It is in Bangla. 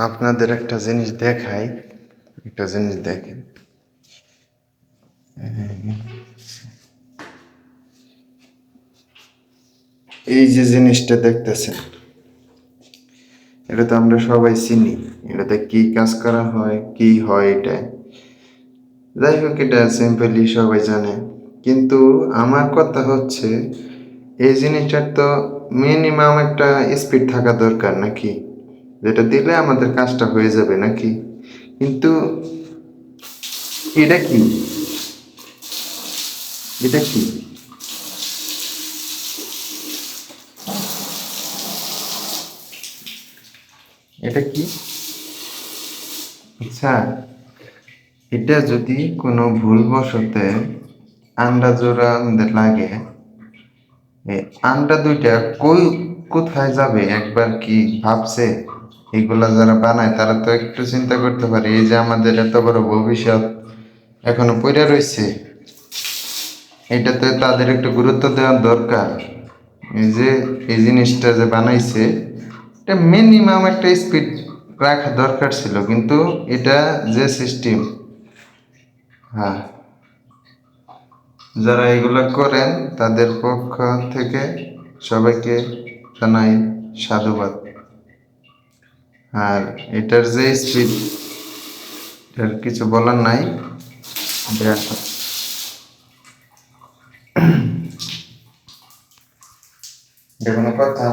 আপনাদের একটা জিনিস দেখাই, একটা জিনিস দেখেন। এই যে জিনিসটা দেখতেছেন, এটা তো আমরা সবাই চিনি। এটাতে কি কাজ করা হয়, কি হয় এটা, যাই হোক, এটা সিম্পলি সবাই জানে। কিন্তু আমার কথা হচ্ছে, এই জিনিসটার তো মিনিমাম একটা স্পিড থাকা দরকার নাকি, যেটা দিলে আমাদের কাজটা হয়ে যাবে নাকি। কিন্তু এটা কি, এটা কি, এটা কি? আচ্ছা, এটা যদি কোনো ভুলবশতে আন্ডা জোড়া আমাদের লাগে, এই আন্ডা দুইটা কই, কোথায় যাবে একবার কি ভাবছে? এগুলা যারা বানায় তারা তো একটু চিন্তা করতে পারে, এই যে আমাদের এত বড় ভবিষ্যৎ এখনো পড়ে রয়েছে, এটাতে তাদের একটু গুরুত্ব দেওয়া দরকার। এই যে এই জিনিসটা যে বানাইছে, এটা মিনিমাম একটা স্পিড রাখা দরকার ছিল, কিন্তু এটা যে সিস্টেম, হ্যাঁ, যারা এগুলো করেন তাদের পক্ষ থেকে সবাইকে জানাই সাধুবাদ। আর এটার যে স্পিড, এটার কিছু বলার নাই। এটা এটা কোনো কথা?